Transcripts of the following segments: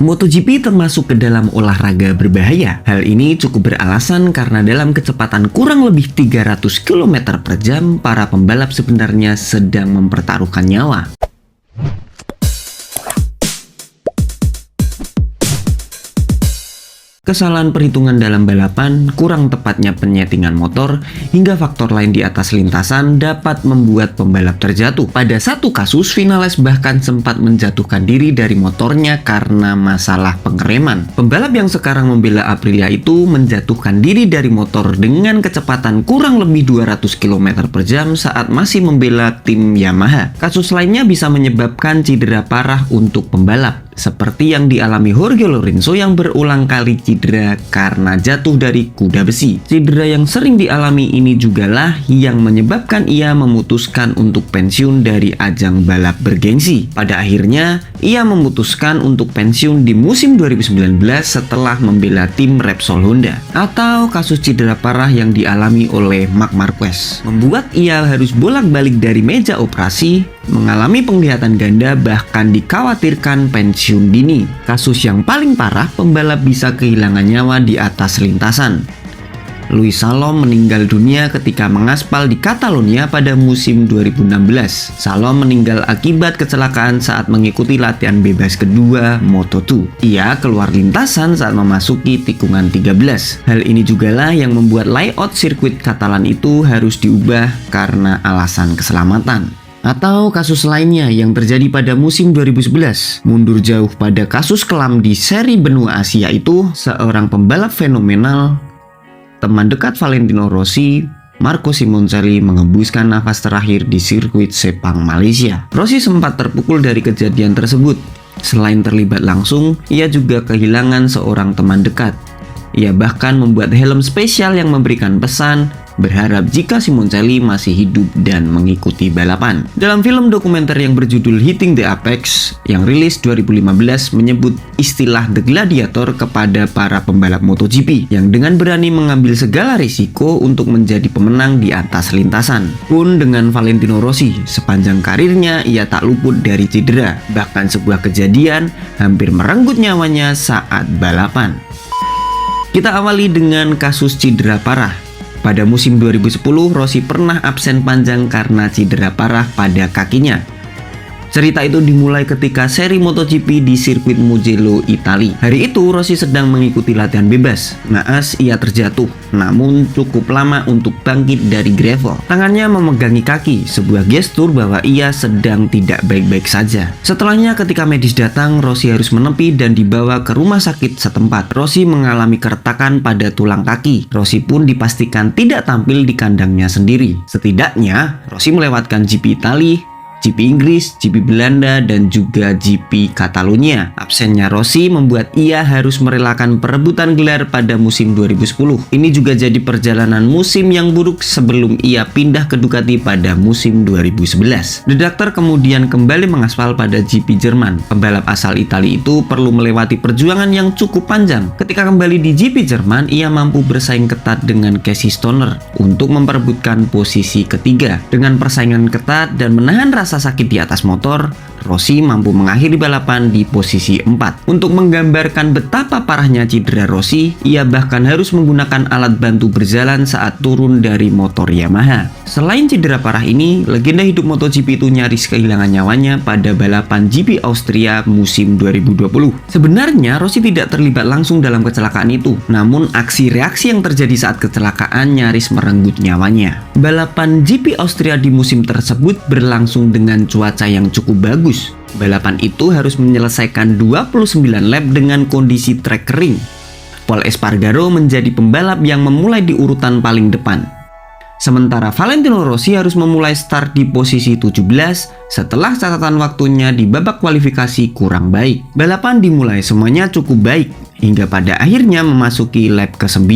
MotoGP termasuk ke dalam olahraga berbahaya. Hal ini cukup beralasan karena dalam kecepatan kurang lebih 300 km per jam, para pembalap sebenarnya sedang mempertaruhkan nyawa. Kesalahan perhitungan dalam balapan, kurang tepatnya penyetingan motor, hingga faktor lain di atas lintasan dapat membuat pembalap terjatuh. Pada satu kasus, Vinales bahkan sempat menjatuhkan diri dari motornya karena masalah pengereman. Pembalap yang sekarang membela Aprilia itu menjatuhkan diri dari motor dengan kecepatan kurang lebih 200 km per jam saat masih membela tim Yamaha. Kasus lainnya bisa menyebabkan cedera parah untuk pembalap, seperti yang dialami Jorge Lorenzo yang berulang kali cedera karena jatuh dari kuda besi. Cedera yang sering dialami ini jugalah yang menyebabkan ia memutuskan untuk pensiun dari ajang balap bergengsi. Pada akhirnya, ia memutuskan untuk pensiun di musim 2019 setelah membela tim Repsol Honda. Atau kasus cedera parah yang dialami oleh Marc Marquez, membuat ia harus bolak-balik dari meja operasi, mengalami penglihatan ganda, bahkan dikhawatirkan pensiun dini. Kasus yang paling parah, pembalap bisa kehilangan nyawa di atas lintasan. Lewis Salom meninggal dunia ketika mengaspal di Catalonia pada musim 2016. Salom meninggal akibat kecelakaan saat mengikuti latihan bebas kedua Moto2. Ia keluar lintasan saat memasuki tikungan 13. Hal ini jugalah yang membuat layout sirkuit Katalan itu harus diubah karena alasan keselamatan. Atau kasus lainnya yang terjadi pada musim 2011. Mundur jauh pada kasus kelam di seri benua Asia itu, seorang pembalap fenomenal, teman dekat Valentino Rossi, Marco Simoncelli, mengembuskan nafas terakhir di sirkuit Sepang, Malaysia. Rossi sempat terpukul dari kejadian tersebut. Selain terlibat langsung, ia juga kehilangan seorang teman dekat. Ia bahkan membuat helm spesial yang memberikan pesan, berharap jika Simoncelli masih hidup dan mengikuti balapan. Dalam film dokumenter yang berjudul Hitting the Apex yang rilis 2015 menyebut istilah The Gladiator kepada para pembalap MotoGP yang dengan berani mengambil segala risiko untuk menjadi pemenang di atas lintasan. Pun dengan Valentino Rossi, sepanjang karirnya ia tak luput dari cedera, bahkan sebuah kejadian hampir merenggut nyawanya saat balapan. Kita awali dengan kasus cedera parah. Pada musim 2010, Rossi pernah absen panjang karena cedera parah pada kakinya. Cerita itu dimulai ketika seri MotoGP di sirkuit Mugello, Italia. Hari itu Rossi sedang mengikuti latihan bebas. Naas ia terjatuh, namun cukup lama untuk bangkit dari gravel. Tangannya memegangi kaki, sebuah gestur bahwa ia sedang tidak baik-baik saja. Setelahnya ketika medis datang, Rossi harus menepi dan dibawa ke rumah sakit setempat. Rossi mengalami keretakan pada tulang kaki. Rossi pun dipastikan tidak tampil di kandangnya sendiri. Setidaknya, Rossi melewatkan GP Italia, GP Inggris, GP Belanda, dan juga GP Catalonia. Absennya Rossi membuat ia harus merelakan perebutan gelar pada musim 2010. Ini juga jadi perjalanan musim yang buruk sebelum ia pindah ke Ducati pada musim 2011. The Doctor kemudian kembali mengaspal pada GP Jerman. Pembalap asal Italia itu perlu melewati perjuangan yang cukup panjang. Ketika kembali di GP Jerman, ia mampu bersaing ketat dengan Casey Stoner untuk memperebutkan posisi ketiga. Dengan persaingan ketat dan menahan rasa sakit di atas motor, Rossi mampu mengakhiri balapan di posisi 4. Untuk menggambarkan betapa parahnya cedera Rossi, ia bahkan harus menggunakan alat bantu berjalan saat turun dari motor Yamaha. Selain cedera parah ini, legenda hidup MotoGP itu nyaris kehilangan nyawanya pada balapan GP Austria musim 2020. Sebenarnya Rossi tidak terlibat langsung dalam kecelakaan itu, namun aksi reaksi yang terjadi saat kecelakaan nyaris merenggut nyawanya. Balapan GP Austria di musim tersebut berlangsung dengan cuaca yang cukup bagus. Balapan itu harus menyelesaikan 29 lap dengan kondisi trek kering. Pol Espargaro menjadi pembalap yang memulai di urutan paling depan. Sementara Valentino Rossi harus memulai start di posisi 17 setelah catatan waktunya di babak kualifikasi kurang baik. Balapan dimulai semuanya cukup baik hingga pada akhirnya memasuki lap ke-9.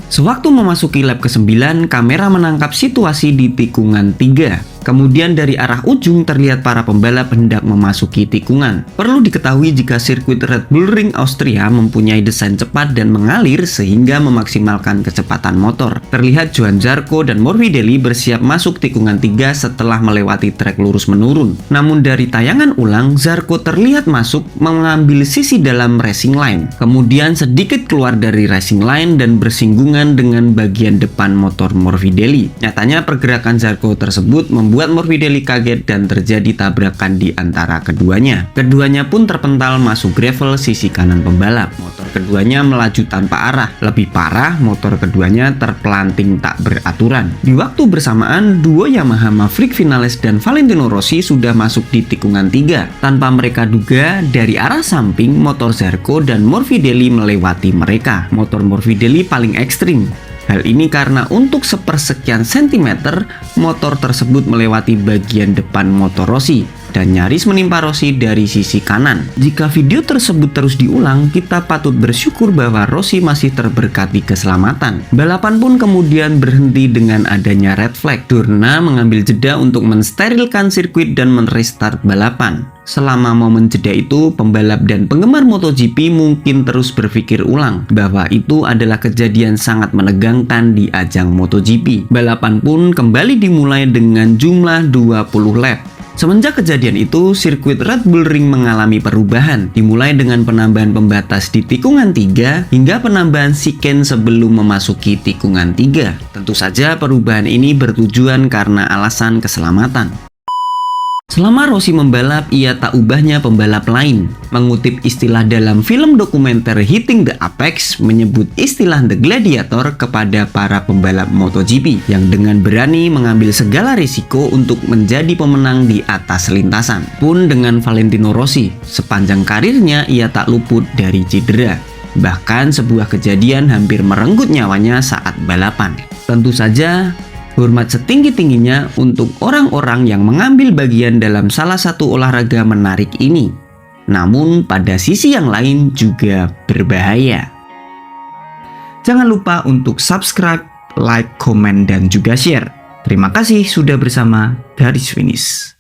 Sewaktu memasuki lap ke-9, kamera menangkap situasi di tikungan 3. Kemudian dari arah ujung terlihat para pembalap hendak memasuki tikungan. Perlu diketahui jika sirkuit Red Bull Ring Austria mempunyai desain cepat dan mengalir sehingga memaksimalkan kecepatan motor. Terlihat Johann Zarco dan Morbidelli bersiap masuk tikungan 3 setelah melewati trek lurus menurun. Namun dari tayangan ulang, Zarco terlihat masuk mengambil sisi dalam racing line. Kemudian sedikit keluar dari racing line dan bersinggungan dengan bagian depan motor Morbidelli. Nyatanya pergerakan Zarco tersebut membuat Morbidelli kaget dan terjadi tabrakan di antara keduanya. Keduanya pun terpental masuk gravel sisi kanan pembalap. Motor keduanya melaju tanpa arah. Lebih parah, motor keduanya terpelanting tak beraturan. Di waktu bersamaan, duo Yamaha Maverick Vinales dan Valentino Rossi sudah masuk di tikungan 3. Tanpa mereka duga, dari arah samping motor Zarco dan Morbidelli melewati mereka. Motor Morbidelli paling ekstrim. Hal ini karena untuk sepersekian sentimeter, motor tersebut melewati bagian depan motor Rossi dan nyaris menimpa Rossi dari sisi kanan. Jika video tersebut terus diulang, kita patut bersyukur bahwa Rossi masih terberkati keselamatan. Balapan pun kemudian berhenti dengan adanya red flag. Dorna mengambil jeda untuk mensterilkan sirkuit dan merestart balapan. Selama momen jeda itu, pembalap dan penggemar MotoGP mungkin terus berpikir ulang bahwa itu adalah kejadian sangat menegangkan di ajang MotoGP. Balapan pun kembali dimulai dengan jumlah 20 lap. Semenjak kejadian itu, sirkuit Red Bull Ring mengalami perubahan, dimulai dengan penambahan pembatas di tikungan 3 hingga penambahan siken sebelum memasuki tikungan 3. Tentu saja perubahan ini bertujuan karena alasan keselamatan. Selama Rossi membalap, ia tak ubahnya pembalap lain. Mengutip istilah dalam film dokumenter Hitting the Apex, menyebut istilah The Gladiator kepada para pembalap MotoGP yang dengan berani mengambil segala risiko untuk menjadi pemenang di atas lintasan. Pun dengan Valentino Rossi, sepanjang karirnya ia tak luput dari cedera. Bahkan sebuah kejadian hampir merenggut nyawanya saat balapan. Tentu saja, hormat setinggi-tingginya untuk orang-orang yang mengambil bagian dalam salah satu olahraga menarik ini. Namun pada sisi yang lain juga berbahaya. Jangan lupa untuk subscribe, like, komen, dan juga share. Terima kasih sudah bersama Garis Finish.